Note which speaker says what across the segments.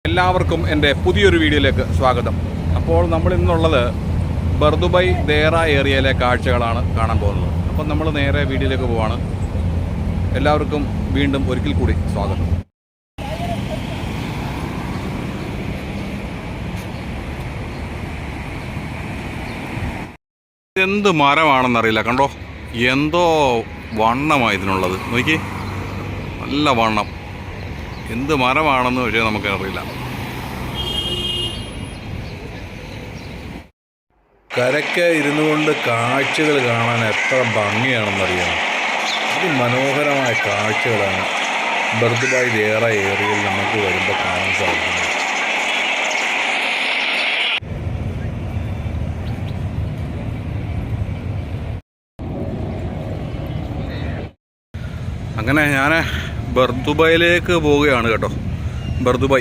Speaker 1: എല്ലാവർക്കും എൻ്റെ പുതിയൊരു വീഡിയോയിലേക്ക് സ്വാഗതം. അപ്പോൾ നമ്മൾ ഇന്നുള്ളത് ബർദുബൈ ദേറ ഏരിയയിലെ കാഴ്ചകളാണ് കാണാൻ പോകുന്നത്. അപ്പം നമ്മൾ നേരെ വീഡിയോയിലേക്ക് പോവാണ്. എല്ലാവർക്കും വീണ്ടും ഒരിക്കൽ കൂടി സ്വാഗതം. എന്ത് മരമാണെന്നറിയില്ല, കണ്ടോ, എന്തോ വണ്ണമാണ് ഇതിനുള്ളത്. നോക്കി, നല്ല വണ്ണം. എന്ത് മരമാണെന്ന് പക്ഷേ നമുക്കറിയില്ല. കരയ്ക്ക് ഇരുന്നു കൊണ്ട് കാഴ്ചകൾ കാണാൻ എത്ര ഭംഗിയാണെന്നറിയാം. അതിമനോഹരമായ കാഴ്ചകളാണ് ബർദുബൈ ദേറ ഏരിയയിൽ നമുക്ക് വരുമ്പോൾ കാണാൻ സാധിക്കുന്നത്. അങ്ങനെ ഞാൻ ബർദുബൈയിലേക്ക് പോവുകയാണ് കേട്ടോ. ബർദുബൈ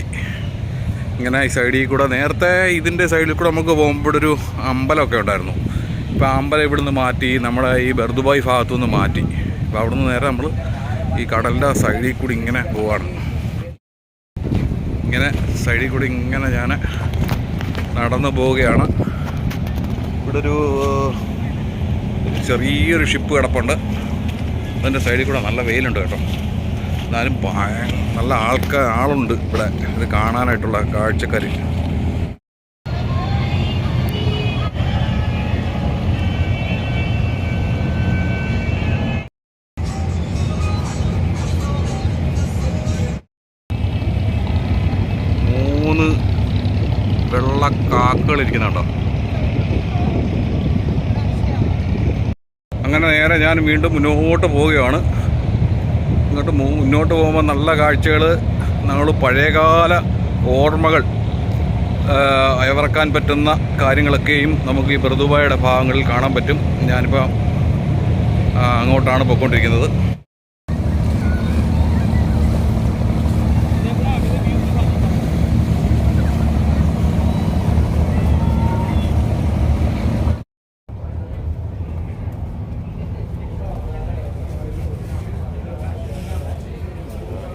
Speaker 1: ഇങ്ങനെ ഈ സൈഡിൽ കൂടെ, നേരത്തെ ഇതിൻ്റെ സൈഡിൽ കൂടെ നമുക്ക് പോകുമ്പോഴൊരു അമ്പലമൊക്കെ ഉണ്ടായിരുന്നു. ഇപ്പോൾ അമ്പലം ഇവിടുന്ന് മാറ്റി നമ്മുടെ ഈ ബർദുബൈ ഭാഗത്തു നിന്ന് മാറ്റി. അപ്പോൾ അവിടെ നിന്ന് നേരെ നമ്മൾ ഈ കടലിൻ്റെ സൈഡിൽ കൂടി ഇങ്ങനെ പോവാണ്. ഇങ്ങനെ സൈഡിൽ കൂടി ഇങ്ങനെ ഞാൻ നടന്നു പോവുകയാണ്. ഇവിടെ ഒരു ചെറിയൊരു ഷിപ്പ് കിടപ്പുണ്ട്. അതിൻ്റെ സൈഡിൽ കൂടെ നല്ല വെയിലുണ്ട് കേട്ടോ. എന്നാലും നല്ല ആളുണ്ട് ഇവിടെ ഇത് കാണാനായിട്ടുള്ള കാഴ്ചക്കാർ. മൂന്ന് വെള്ളക്കാക്കകളിരിക്കുന്നുണ്ടോ. അങ്ങനെ നേരെ ഞാൻ വീണ്ടും മുന്നോട്ട് പോവുകയാണ്. മുന്നോട്ട് പോകുമ്പോൾ നല്ല കാഴ്ചകൾ, നമ്മൾ പഴയകാല ഓർമ്മകൾ അയവിറക്കാൻ പറ്റുന്ന കാര്യങ്ങളൊക്കെയും നമുക്ക് ഈ ബർദുബൈയുടെ ഭാഗങ്ങളിൽ കാണാൻ പറ്റും. ഞാനിപ്പോൾ അങ്ങോട്ടാണ് പോയിക്കൊണ്ടിരിക്കുന്നത്.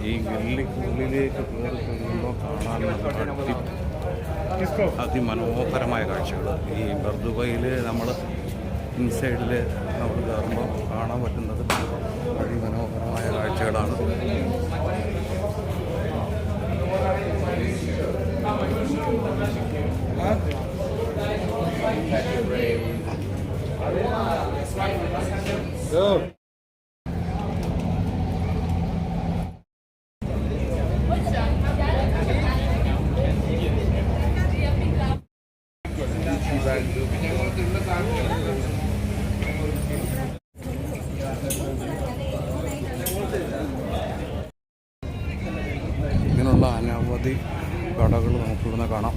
Speaker 1: ഈ ഉള്ളിലേക്ക് കയറി കഴിയുമ്പോൾ കാണാൻ അതിമനോഹരമായ കാഴ്ചകൾ. ഈ ബർദുബൈയിൽ നമ്മൾ ഇൻസൈഡിൽ നമ്മൾ കയറുമ്പോൾ കാണാൻ പറ്റുന്നത് അതിമനോഹരമായ കാഴ്ചകളാണ്. ഇങ്ങനെയുള്ള അനവധി കടകൾ നമുക്കിവിടുന്ന് കാണാം.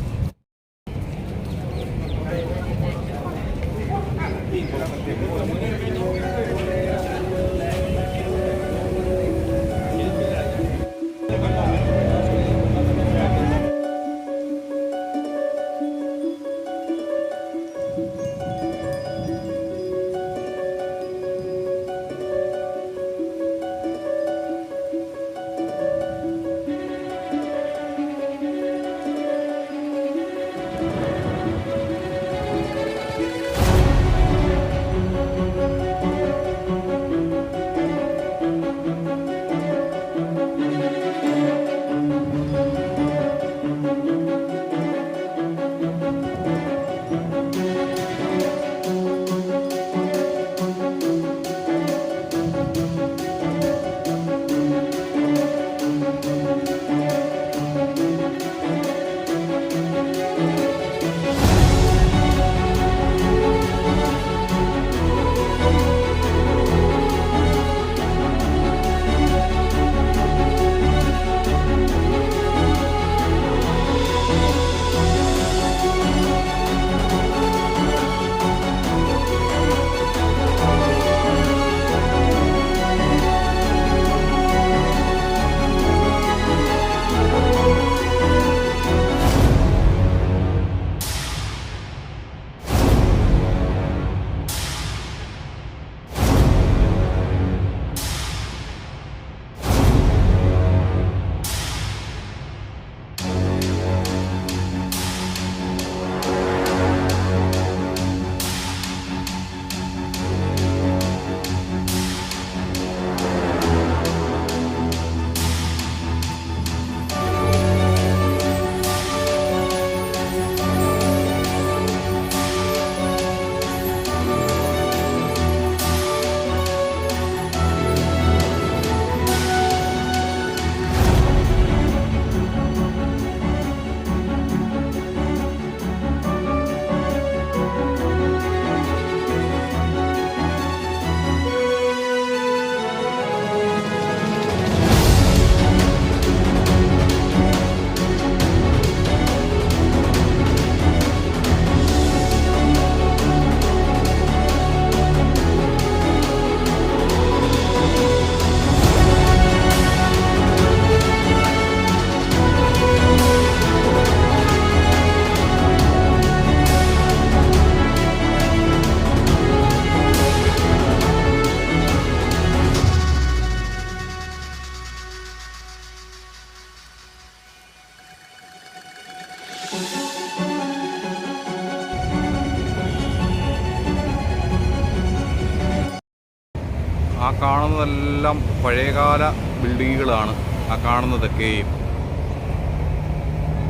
Speaker 1: കാണുന്നതെല്ലാം പഴയകാല ബിൽഡിങ്ങുകളാണ്. ആ കാണുന്നതൊക്കെയും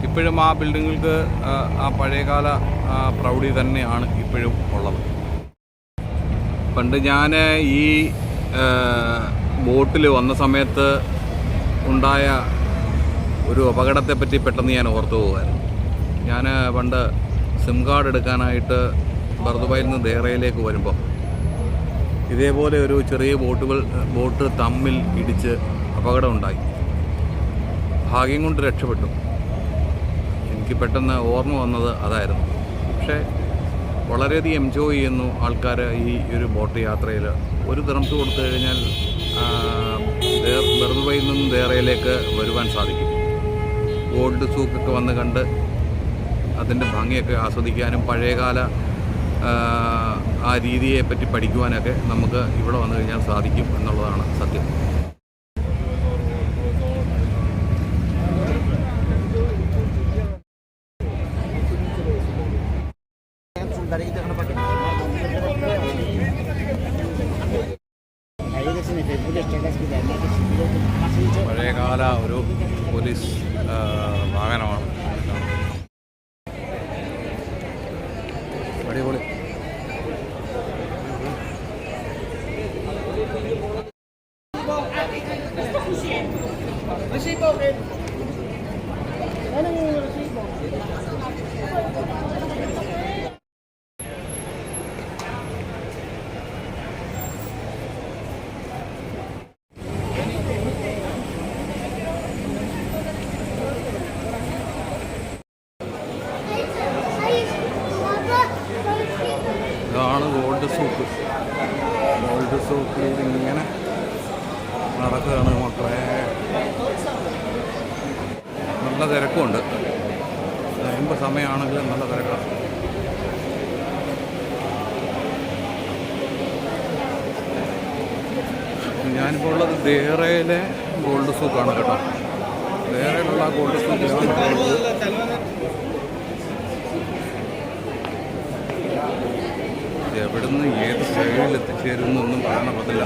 Speaker 1: ഇപ്പോഴും ആ ബിൽഡിങ്ങുകൾക്ക് ആ പഴയകാല പ്രൗഢി തന്നെയാണ് ഇപ്പോഴും ഉള്ളത്. പണ്ട് ഞാൻ ഈ ബോട്ടിൽ വന്ന സമയത്ത് ഉണ്ടായ ഒരു അപകടത്തെപ്പറ്റി പെട്ടെന്ന് ഞാൻ ഓർത്തു പോകുമായിരുന്നു. ഞാൻ പണ്ട് സിം കാർഡ് എടുക്കാനായിട്ട് ബർദുബായിൽ നിന്ന് ദേറയിലേക്ക് വരുമ്പോൾ ഇതേപോലെ ഒരു ചെറിയ ബോട്ട് തമ്മിൽ ഇടിച്ച് അപകടമുണ്ടായി. ഭാഗ്യം കൊണ്ട് രക്ഷപ്പെട്ടു. എനിക്ക് പെട്ടെന്ന് ഓർമ്മ വന്നത് അതായിരുന്നു. പക്ഷേ വളരെയധികം എൻജോയ് ചെയ്യുന്നു ആൾക്കാർ ഈ ഒരു ബോട്ട് യാത്രയിൽ. ഒരു ദിറംസ് കൊടുത്തു കഴിഞ്ഞാൽ ബർദുബായിൽ നിന്നും ദേറയിലേക്ക് വരുവാൻ സാധിക്കും. ഗോൾഡ് സൂക്കൊക്കെ വന്ന് കണ്ട് അതിൻ്റെ ഭംഗിയൊക്കെ ആസ്വദിക്കാനും പഴയകാല ആ രീതിയെപ്പറ്റി പഠിക്കുവാനൊക്കെ നമുക്ക് ഇവിടെ വന്നു കഴിഞ്ഞാൽ സാധിക്കും എന്നുള്ളതാണ് സത്യം. പഴയകാല ഒരു പോലീസ് വാഹനമാണ്. അടിപൊളി. ഇതാണ് ഗോൾഡ് സൂക്ക്. ഗോൾഡ് സൂക്കിലൂടെ ഇങ്ങനെ നടക്കുകയാണ് മക്കളെ. നല്ല തിരക്കുണ്ട്. കഴിയുമ്പോൾ സമയമാണെങ്കിലും നല്ല തിരക്കാണ്. ഞാനിപ്പോൾ ഉള്ളത് ദേറയിലെ ഗോൾഡ് സൂക്കാണ് കേട്ടോ. ദേറയിലുള്ള ഗോൾഡ് സൂക്കിലാണ്. എവിടുന്ന് ഏത് സൈഡിൽ എത്തിച്ചേരുന്നൊന്നും പറയാൻ പറ്റില്ല.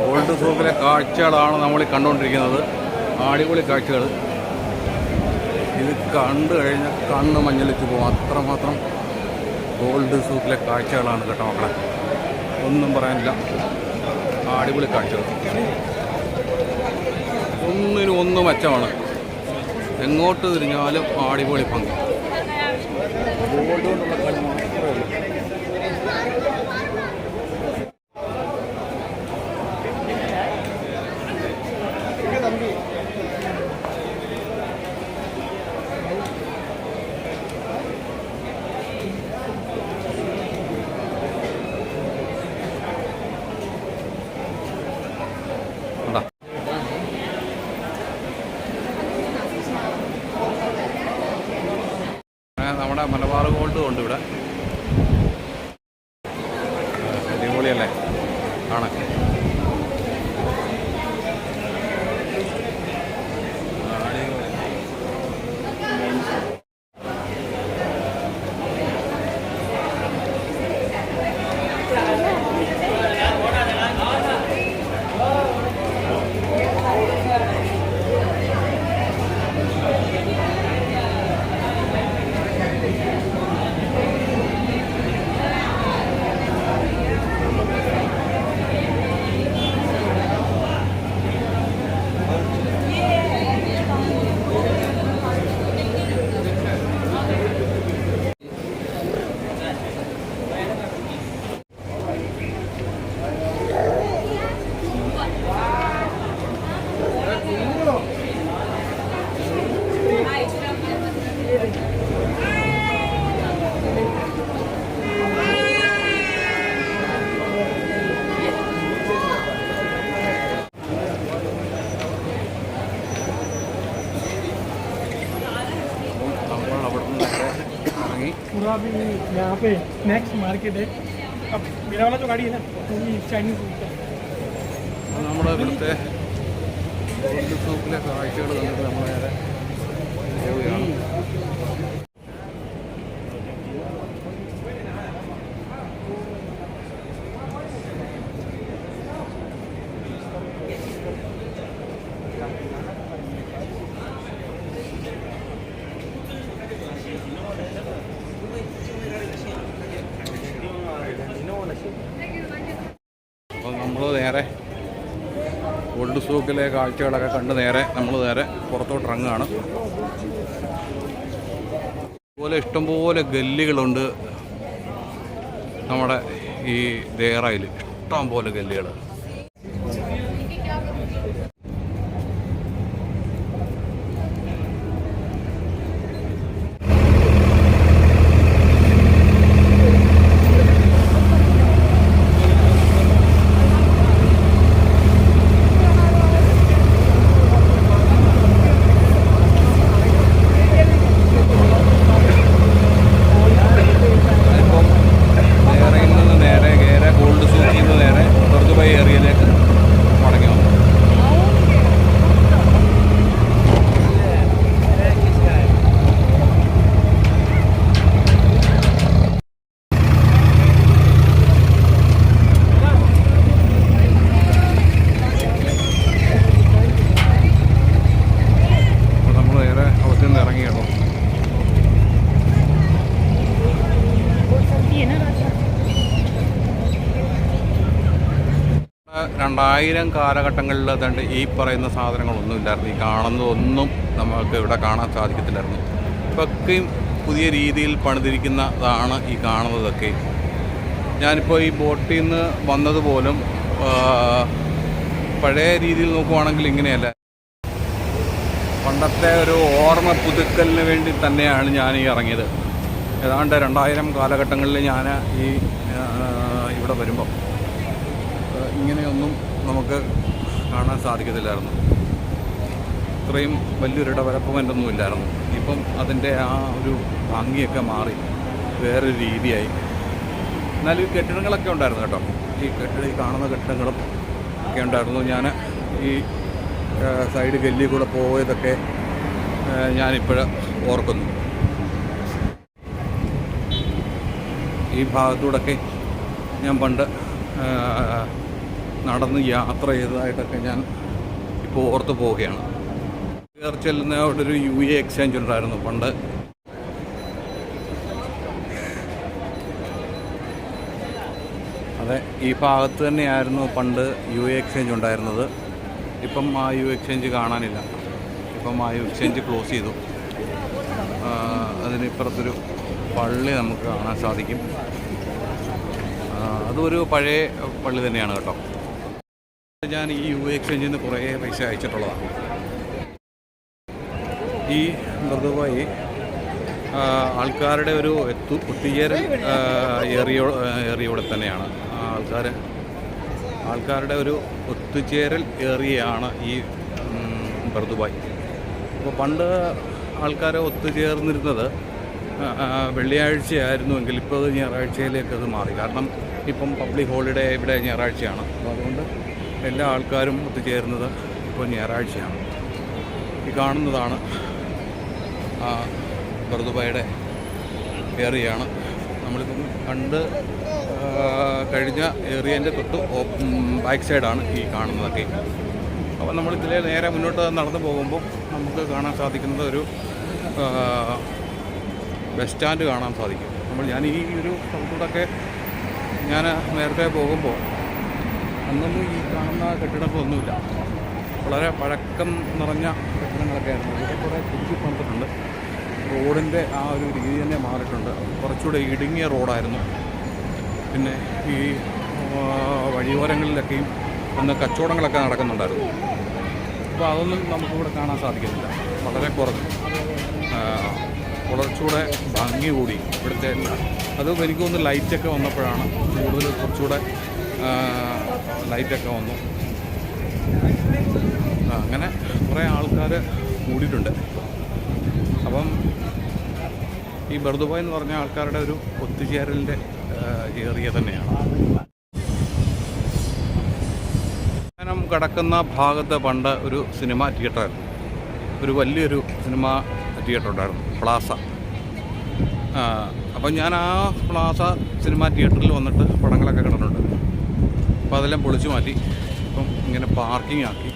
Speaker 1: ഗോൾഡ് സൂക്കിലെ കാഴ്ചകളാണ് നമ്മൾ കണ്ടുകൊണ്ടിരിക്കുന്നത്. അടിപൊളി കാഴ്ചകൾ. ഇത് കണ്ടു കഴിഞ്ഞാൽ കണ്ണ് മഞ്ഞളിച്ച് പോകും. അത്രമാത്രം ഗോൾഡ് സൂക്കിലെ കാഴ്ചകളാണ് കേട്ടോ മക്കളെ. ഒന്നും പറയാനില്ല. അടിപൊളി കാഴ്ചകൾ. ഒന്നിനും ഒന്ന് മെച്ചമാണ്. എങ്ങോട്ട് തിരിഞ്ഞാലും അടിപൊളി ഭംഗി. ഗോൾഡ് കൊണ്ടുള്ള കളി മാത്രമേ ഉള്ളൂ. നമ്മുടെ മലബാർ ഗോൾഡും ഉണ്ട് ഇവിടെ. അടിപൊളിയല്ലേ കാണാൻ.
Speaker 2: पूरा भी यहाँ पे स्नैक्स मार्केट है। अब मेरा वाला जो गाड़ी है ना पूरी चाइनीज
Speaker 1: നമ്മുടെ ഇവിടുത്തെ ഗോൾഡ് സൂക്കിലെ കാഴ്ചകൾ കണ്ടിട്ട് നമ്മൾ നേരെ പോവുകയാണ്. അപ്പോൾ നമ്മൾ നേരെ ഗോൾഡ് സൂക്കിലെ കാഴ്ചകളൊക്കെ കണ്ട് നമ്മൾ നേരെ പുറത്തോട്ട് ഇറങ്ങുകയാണ്. അതുപോലെ ഇഷ്ടംപോലെ ഗല്ലികളുണ്ട് നമ്മുടെ ഈ ദേറയിൽ, ഇഷ്ടം പോലെ ഗല്ലികൾ. ഇറങ്ങിയാണോ 2000 കാലഘട്ടങ്ങളിൽ അതുകൊണ്ട് ഈ പറയുന്ന സാധനങ്ങളൊന്നും ഇല്ലായിരുന്നു. ഈ കാണുന്നതൊന്നും നമുക്ക് ഇവിടെ കാണാൻ സാധിക്കത്തില്ലായിരുന്നു. ഇപ്പൊക്കെയും പുതിയ രീതിയിൽ പണിതിരിക്കുന്നതാണ് ഈ കാണുന്നതൊക്കെ. ഞാനിപ്പോൾ ഈ ബോട്ടിൽ നിന്ന് വന്നതുപോലും പഴയ രീതിയിൽ നോക്കുവാണെങ്കിൽ ഇങ്ങനെയല്ല. പണ്ടത്തെ ഒരു ഓർമ്മ പുതുക്കലിന് വേണ്ടി തന്നെയാണ് ഞാൻ ഈ ഇറങ്ങിയത്. ഏതാണ്ട് 2000 കാലഘട്ടങ്ങളിൽ ഞാൻ ഈ ഇവിടെ വരുമ്പം ഇങ്ങനെയൊന്നും നമുക്ക് കാണാൻ സാധിക്കത്തില്ലായിരുന്നു. ഇത്രയും വലിയൊരു ഡെവലപ്മെൻ്റൊന്നും ഇല്ലായിരുന്നു. ഇപ്പം അതിൻ്റെ ആ ഒരു ഭംഗിയൊക്കെ മാറി വേറൊരു രീതിയായി. എന്നാലും ഈ കെട്ടിടങ്ങളൊക്കെ ഉണ്ടായിരുന്നു കേട്ടോ. ഈ കാണുന്ന കെട്ടിടങ്ങളും ഒക്കെ ഉണ്ടായിരുന്നു. ഞാൻ ഈ സൈഡ് ഗല്ലി കൂടെ പോയതൊക്കെ ഞാനിപ്പോഴും ഓർക്കുന്നു. ഈ ഭാഗത്തൂടെയൊക്കെ ഞാൻ പണ്ട് നടന്ന് യാത്ര ചെയ്തതായിട്ടൊക്കെ ഞാൻ ഇപ്പോൾ ഓർത്ത് പോവുകയാണ്. കയറി ചെല്ലുന്ന അവിടെ ഒരു UA എക്സ്ചേഞ്ച് ഉണ്ടായിരുന്നു പണ്ട്. അതെ, ഈ ഭാഗത്ത് തന്നെയായിരുന്നു പണ്ട് UA എക്സ്ചേഞ്ച് ഉണ്ടായിരുന്നത്. ഇപ്പം ആ UA എക്സ്ചേഞ്ച് കാണാനില്ല. ഇപ്പം ആ UA എക്സ്ചേഞ്ച് ക്ലോസ് ചെയ്തു. അതിനിപ്പുറത്തൊരു പള്ളി നമുക്ക് കാണാൻ സാധിക്കും. അതൊരു പഴയ പള്ളി തന്നെയാണ് കേട്ടോ. ഞാൻ ഈ UA എക്സ്ചേഞ്ചിൽ നിന്ന് കുറേ പൈസ അയച്ചിട്ടുള്ളതാണ്. ഈ ദുബായ് ആൾക്കാരുടെ ഒരു ഒത്തുചേരൽ ഏറിയയോടെ തന്നെയാണ്. ആൾക്കാരുടെ ഒരു ഒത്തുചേരൽ ഏറിയയാണ് ഈ ദുബായ്. അപ്പോൾ പണ്ട് ആൾക്കാരെ ഒത്തുചേർന്നിരുന്നത് വെള്ളിയാഴ്ചയായിരുന്നുവെങ്കിൽ ഇപ്പോൾ അത് ഞായറാഴ്ചയിലേക്ക് അത് മാറി. കാരണം ഇപ്പം പബ്ലിക് ഹോളിഡേ ഇവിടെ ഞായറാഴ്ചയാണ്. അപ്പോൾ അതുകൊണ്ട് എല്ലാ ആൾക്കാരും ഒത്തുചേരുന്നത് ഇപ്പോൾ ഞായറാഴ്ചയാണ്. ഈ കാണുന്നതാണ് ദുബായിയുടെ ഏറിയയാണ്. നമ്മളിപ്പം കണ്ട് കഴിഞ്ഞ ഏറിയൻ്റെ തൊട്ട് ബാക്ക് സൈഡാണ് ഈ കാണുന്നതൊക്കെ. അപ്പോൾ നമ്മളിതിലെ നേരെ മുന്നോട്ട് നടന്നു പോകുമ്പോൾ നമുക്ക് കാണാൻ സാധിക്കുന്നത് ഒരു ബസ് സ്റ്റാൻഡ് കാണാൻ സാധിക്കും. ഞാൻ ഈ ഒരു സ്ഥലത്തൂടെയൊക്കെ ഞാൻ നേരത്തെ പോകുമ്പോൾ അന്നൊന്നും ഈ കാണുന്ന കെട്ടിടങ്ങളൊന്നുമില്ല. വളരെ പഴക്കം നിറഞ്ഞ കെട്ടിടങ്ങളൊക്കെ ആയിരുന്നു. ഇവിടെ കുറേ പുതുക്കി പണിതിട്ടുണ്ട്. റോഡിൻ്റെ ആ ഒരു രീതി തന്നെ മാറിയിട്ടുണ്ട്. കുറച്ചുകൂടെ ഇടുങ്ങിയ റോഡായിരുന്നു. പിന്നെ ഈ വഴിയോരങ്ങളിലൊക്കെയും അന്ന് കച്ചവടങ്ങളൊക്കെ നടക്കുന്നുണ്ടായിരുന്നു. അപ്പോൾ അതൊന്നും നമുക്കിവിടെ കാണാൻ സാധിക്കുന്നില്ല. വളരെ കുറഞ്ഞു. കുറച്ചുകൂടെ ഭംഗി കൂടി ഇവിടുത്തെ. അതും എനിക്ക് തോന്നുന്നു ലൈറ്റൊക്കെ വന്നപ്പോഴാണ് കൂടുതൽ കുറച്ചുകൂടെ ലൈറ്റൊക്കെ വന്നു. അങ്ങനെ കുറേ ആൾക്കാർ കൂടിയിട്ടുണ്ട്. അപ്പം ഈ ബർദുബായ് എന്ന് പറഞ്ഞ ആൾക്കാരുടെ ഒരു ഒത്തുചേരലിൻ്റെ ഏരിയ തന്നെയാണ്. നം കിടക്കുന്ന ഭാഗത്ത് പണ്ട് ഒരു സിനിമ തിയേറ്ററായിരുന്നു. ഒരു വലിയൊരു സിനിമ തിയേറ്റർ ഉണ്ടായിരുന്നു, പ്ലാസ. അപ്പം ഞാൻ ആ പ്ലാസ സിനിമ തിയേറ്ററിൽ വന്നിട്ട് പടങ്ങളൊക്കെ കണ്ടിട്ടുണ്ട്. അപ്പോൾ അതെല്ലാം പൊളിച്ചു മാറ്റി ഇപ്പം ഇങ്ങനെ പാർക്കിംഗ് ആക്കി.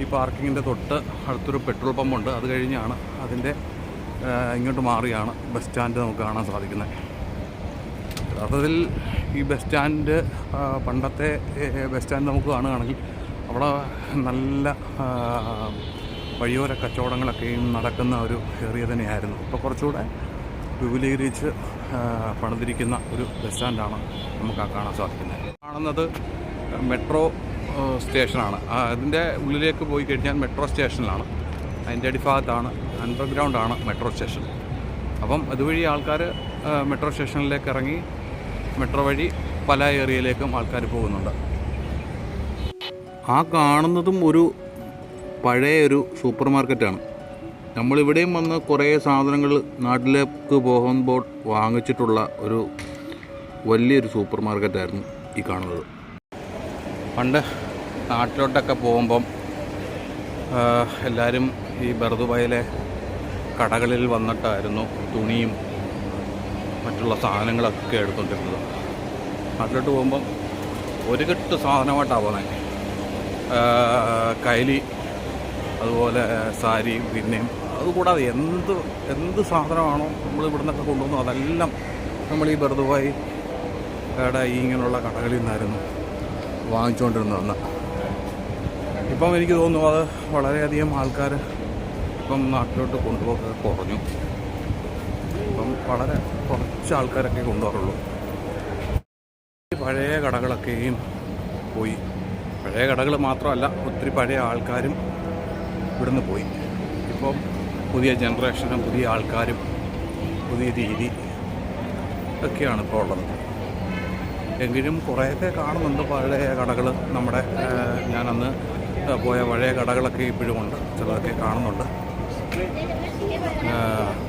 Speaker 1: ഈ പാർക്കിങ്ങിൻ്റെ തൊട്ട് അടുത്തൊരു പെട്രോൾ പമ്പുണ്ട്. അത് കഴിഞ്ഞാണ് അതിൻ്റെ ഇങ്ങോട്ട് മാറിയാണ് ബസ് സ്റ്റാൻഡ് നമുക്ക് കാണാൻ സാധിക്കുന്നത്. യഥാർത്ഥത്തിൽ ഈ ബസ് സ്റ്റാൻഡ് പണ്ടത്തെ ബസ് സ്റ്റാൻഡ് നമുക്ക് കാണുകയാണെങ്കിൽ അവിടെ നല്ല വഴിയോര കച്ചവടങ്ങളൊക്കെയും നടക്കുന്ന ഒരു ഏരിയ തന്നെയായിരുന്നു. ഇപ്പോൾ കുറച്ചുകൂടെ വിപുലീകരിച്ച് പണിതിരിക്കുന്ന ഒരു ബസ് സ്റ്റാൻഡാണ് നമുക്ക് കാണാൻ സാധിക്കുന്നത്. കാണുന്നത് മെട്രോ സ്റ്റേഷനാണ്. അതിൻ്റെ ഉള്ളിലേക്ക് പോയി കഴിഞ്ഞാൽ മെട്രോ സ്റ്റേഷനിലാണ്. അതിൻ്റെ അടിഭാഗത്താണ്, അണ്ടർഗ്രൗണ്ടാണ് മെട്രോ സ്റ്റേഷൻ. അപ്പം അതുവഴി ആൾക്കാർ മെട്രോ സ്റ്റേഷനിലേക്ക് ഇറങ്ങി മെട്രോ വഴി പല ഏരിയയിലേക്കും ആൾക്കാർ പോകുന്നുണ്ട്. ആ കാണുന്നതും ഒരു പഴയൊരു സൂപ്പർ മാർക്കറ്റാണ്. നമ്മളിവിടെയും വന്ന് കുറേ സാധനങ്ങൾ നാട്ടിലേക്ക് പോകുമ്പോൾ വാങ്ങിച്ചിട്ടുള്ള ഒരു വലിയൊരു സൂപ്പർ മാർക്കറ്റായിരുന്നു ഈ കാണുന്നത്. പണ്ട് നാട്ടിലോട്ടൊക്കെ പോകുമ്പം എല്ലാവരും ഈ ബർദുബായിലെ കടകളിൽ വന്നിട്ടായിരുന്നു തുണിയും മറ്റുള്ള സാധനങ്ങളൊക്കെ എടുത്തുകൊണ്ടിരുന്നത്. നാട്ടിലോട്ട് പോകുമ്പം ഒരു കെട്ട് സാധനമായിട്ടാണ് പോകുന്നത്. കൈലി, അതുപോലെ സാരി, പിന്നെയും അതുകൂടാതെ എന്ത് സാധനമാണോ നമ്മൾ ഇവിടെ നിന്നൊക്കെ കൊണ്ടുവന്നു അതെല്ലാം നമ്മൾ ഈ ബർദുബായി ഇങ്ങനെയുള്ള കടകളിൽ നിന്നായിരുന്നു വാങ്ങിച്ചുകൊണ്ടിരുന്നതെന്ന്. ഇപ്പം എനിക്ക് തോന്നുന്നു അത് വളരെയധികം ആൾക്കാർ ഇപ്പം നാട്ടിലോട്ട് കൊണ്ടുപോകൊക്കെ കുറഞ്ഞു. ഇപ്പം വളരെ കുറച്ച് ആൾക്കാരൊക്കെ കൊണ്ടുപോകാറുള്ളൂ. പഴയ കടകളൊക്കെയും പോയി. പഴയ കടകൾ മാത്രമല്ല, ഒത്തിരി പഴയ ആൾക്കാരും ഇവിടുന്ന് പോയി. ഇപ്പം പുതിയ ജനറേഷനും പുതിയ ആൾക്കാരും പുതിയ രീതി ഒക്കെയാണ് ഇപ്പോൾ ഉള്ളത്. എങ്കിലും കുറേയൊക്കെ കാണുന്നുണ്ട് പഴയ കടകൾ. നമ്മുടെ ഞാനന്ന് പോയ പഴയ കടകളൊക്കെ ഇപ്പോഴും ഉണ്ട്, ചിലതൊക്കെ കാണുന്നുണ്ട്.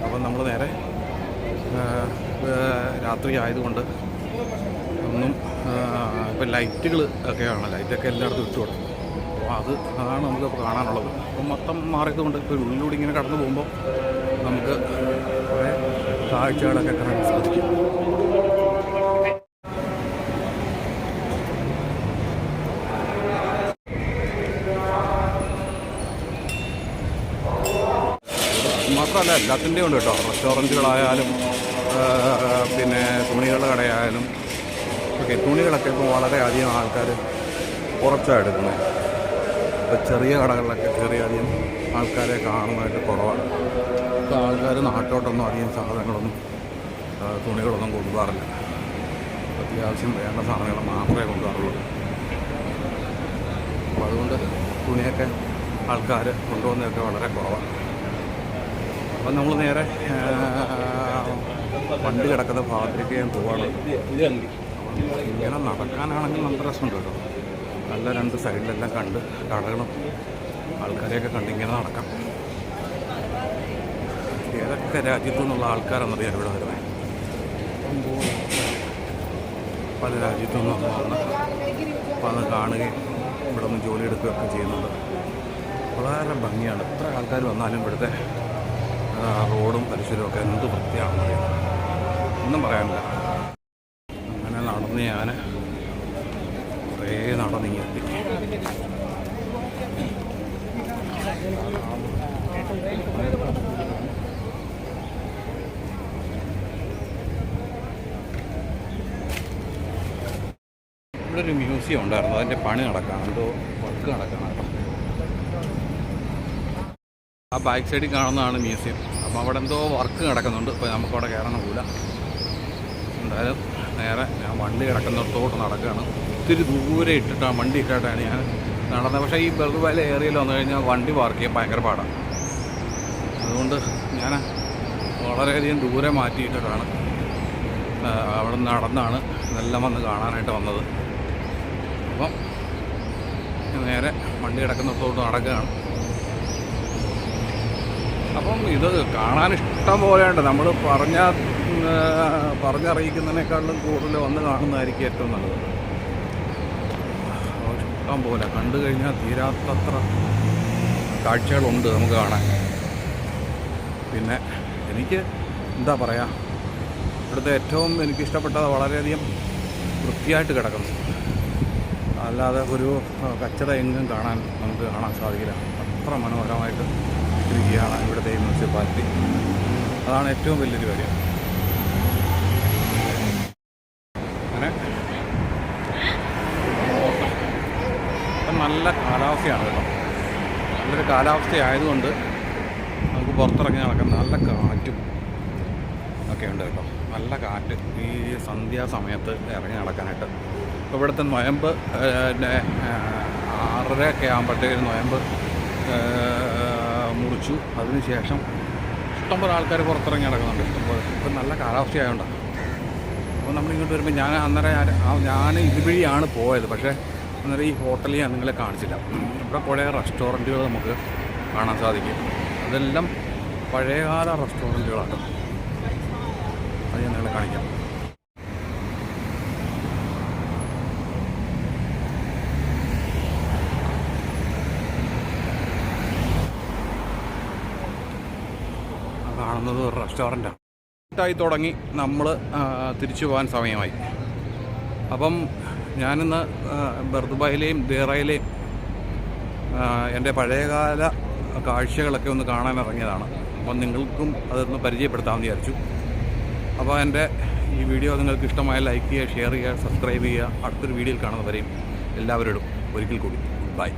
Speaker 1: അപ്പം നമ്മൾ നേരെ രാത്രി ആയതുകൊണ്ട് ഒന്നും ഇപ്പം ലൈറ്റുകൾ ഒക്കെയാണ്, ലൈറ്റൊക്കെ എല്ലായിടത്തും ഇട്ട് കൊടുക്കും. അപ്പോൾ അതാണ് നമുക്കിപ്പോൾ കാണാനുള്ളത്. അപ്പം മൊത്തം മാറിയതുകൊണ്ട് ഇപ്പോൾ ഉള്ളിലൂടെ ഇങ്ങനെ കടന്നു പോകുമ്പോൾ നമുക്ക് കുറേ കാഴ്ചകളൊക്കെ കാണാൻ സാധിക്കും. മാത്രമല്ല എല്ലാത്തിൻ്റെയും ഉണ്ട് കേട്ടോ. റെസ്റ്റോറൻറ്റുകളായാലും പിന്നെ തുണികളുടെ കടയായാലും ഒക്കെ. തുണികളൊക്കെ ഇപ്പോൾ വളരെയധികം ആൾക്കാർ കുറച്ചാണ് എടുക്കുന്നത്. ഇപ്പോൾ ചെറിയ കടകളിലൊക്കെ ചെറിയധികം ആൾക്കാരെ കാണുന്നതായിട്ട് കുറവാണ്. ഇപ്പോൾ ആൾക്കാർ നാട്ടോട്ടൊന്നും അധികം സാധനങ്ങളൊന്നും തുണികളൊന്നും കൊണ്ടുപോകാറില്ല. അത്യാവശ്യം വേണ്ട സാധനങ്ങൾ മാത്രമേ കൊണ്ടുപോകാറുള്ളൂ. അപ്പോൾ അതുകൊണ്ട് തുണിയൊക്കെ ആൾക്കാർ കൊണ്ടുപോകുന്നതൊക്കെ വളരെ കുറവാണ്. അപ്പം നമ്മൾ നേരെ വണ്ടി കിടക്കുന്ന ഭാഗത്തേക്ക് ഞാൻ പോവാണ്. ഇങ്ങനെ നടക്കാനാണെങ്കിൽ നല്ല രസമുണ്ട് കേട്ടോ. നല്ല രണ്ട് സൈഡിലെല്ലാം കണ്ട് കടകളും ആൾക്കാരെയൊക്കെ കണ്ട് ഇങ്ങനെ നടക്കാം. ഏതൊക്കെ രാജ്യത്തു നിന്നുള്ള ആൾക്കാരാണെന്നറിയാം ഇവിടെ വരുന്നത്. പല രാജ്യത്തു നിന്ന് വന്ന് അപ്പോൾ അത് കാണുകയും ഇവിടെ നിന്ന് ജോലി എടുക്കുകയൊക്കെ ചെയ്യുന്നുണ്ട്. വളരെ ഭംഗിയാണ്. എത്ര ആൾക്കാർ വന്നാലും ഇവിടുത്തെ റോഡും പരിസരവും ഒക്കെ എന്ത് വൃത്തിയാണെന്നറിയാം, ഒന്നും പറയാനില്ല. അങ്ങനെ നടന്ന് ഞാൻ കുറേ നടന്നിങ്ങെത്തി. ഇവിടെ ഒരു മ്യൂസിയം ഉണ്ടായിരുന്നു, അതിൻ്റെ പണി നടക്കുകയാണ്, എന്തോ വർക്ക് നടക്കുകയാണ് കേട്ടോ. ആ ബാക്ക് സൈഡിൽ കാണുന്നതാണ് മ്യൂസിയം. അപ്പോൾ അവിടെ എന്തോ വർക്ക് നടക്കുന്നുണ്ട്. ഇപ്പോൾ നമുക്കവിടെ കയറാൻ പോകില്ല. എന്തായാലും നേരെ ഞാൻ വണ്ടി കിടക്കുന്നിടത്തോട്ട് നടക്കുകയാണ്. ഒത്തിരി ദൂരെ ഇട്ടിട്ടാണ് വണ്ടി ഇട്ടിട്ടാണ് ഞാൻ നടന്നത്. പക്ഷേ ഈ ബർദുബായിലെ ഏരിയയിൽ വന്നു കഴിഞ്ഞാൽ വണ്ടി പാർക്ക് ചെയ്യാൻ ഭയങ്കര പാടാണ്. അതുകൊണ്ട് ഞാൻ വളരെയധികം ദൂരെ മാറ്റിയിട്ടിട്ടാണ് അവിടെ നടന്നാണ് ഇതെല്ലാം വന്ന് കാണാനായിട്ട് വന്നത്. അപ്പം നേരെ വണ്ടി കിടക്കുന്നിടത്തോട്ട് നടക്കുകയാണ്. അപ്പം ഇത് കാണാൻ ഇഷ്ടം പോലെയുണ്ട്. നമ്മൾ പറഞ്ഞറിയിക്കുന്നതിനേക്കാളും കൂടുതൽ വന്ന് കാണുന്നതായിരിക്കും ഏറ്റവും നല്ലത്. ഇഷ്ടം പോലെ കണ്ടു കഴിഞ്ഞാൽ തീരാത്തത്ര കാഴ്ചകളുണ്ട് നമുക്ക് കാണാൻ. പിന്നെ എനിക്ക് എന്താ പറയുക, ഇവിടുത്തെ ഏറ്റവും എനിക്കിഷ്ടപ്പെട്ടത് വളരെയധികം വൃത്തിയായിട്ട് കിടക്കുന്നു. അല്ലാതെ ഒരു കച്ചറ എങ്ങും നമുക്ക് കാണാൻ സാധിക്കില്ല. അത്ര മനോഹരമായിട്ട് ഇരിക്കുകയാണ് ഇവിടുത്തെ ഈ മുനിസിപ്പാലിറ്റി. അതാണ് ഏറ്റവും വലിയൊരു കാര്യം. അങ്ങനെ ഇപ്പം നല്ല കാലാവസ്ഥയാണ് കേട്ടോ. നല്ലൊരു കാലാവസ്ഥയായതുകൊണ്ട് നമുക്ക് പുറത്തിറങ്ങി നടക്കാൻ നല്ല കാറ്റും ഒക്കെ ഉണ്ട് കേട്ടോ. നല്ല കാറ്റ് ഈ സന്ധ്യാസമയത്ത് ഇറങ്ങി നടക്കാനായിട്ട്. ഇപ്പോൾ ഇവിടുത്തെ നൊയമ്പ് 6:30 ആകുമ്പോഴത്തേക്ക് നൊയമ്പ് മുറിച്ചു. അതിനുശേഷം ഇഷ്ടംപോലെ ആൾക്കാർ പുറത്തിറങ്ങി നടക്കുന്നുണ്ട്, ഇഷ്ടംപോലെ. ഇപ്പം നല്ല കാലാവസ്ഥയായതുകൊണ്ടാണ്. അപ്പോൾ നമ്മളിങ്ങോട്ട് വരുമ്പോൾ ഞാൻ ഇതുവഴിയാണ് പോയത്. പക്ഷേ അന്നേരം ഈ ഹോട്ടലിൽ ഞാൻ നിങ്ങളെ കാണിച്ചില്ല. ഇവിടെ കുറേ റെസ്റ്റോറൻറ്റുകൾ നമുക്ക് കാണാൻ സാധിക്കും. അതെല്ലാം പഴയകാല റെസ്റ്റോറൻറ്റുകളാണ്. അത് ഞാൻ നിങ്ങളെ കാണിക്കാം. കാണുന്നത് ഒരു റെസ്റ്റോറൻറ്റാണ്. ായി തുടങ്ങി നമ്മൾ തിരിച്ചു പോകാൻ സമയമായി. അപ്പം ഞാനിന്ന് ബർദുബായിലെയും ദേറയിലെയും എൻ്റെ പഴയകാല കാഴ്ചകളൊക്കെ ഒന്ന് കാണാൻ ഇറങ്ങിയതാണ്. അപ്പം നിങ്ങൾക്കും അതൊന്ന് പരിചയപ്പെടുത്താമെന്ന് വിചാരിച്ചു. അപ്പോൾ എൻ്റെ ഈ വീഡിയോ നിങ്ങൾക്ക് ഇഷ്ടമായ ലൈക്ക് ചെയ്യുക, ഷെയർ ചെയ്യുക, സബ്സ്ക്രൈബ് ചെയ്യുക. അടുത്തൊരു വീഡിയോയിൽ കാണുന്നവരെയും എല്ലാവരോടും ഒരിക്കൽ കൂടി ബൈ.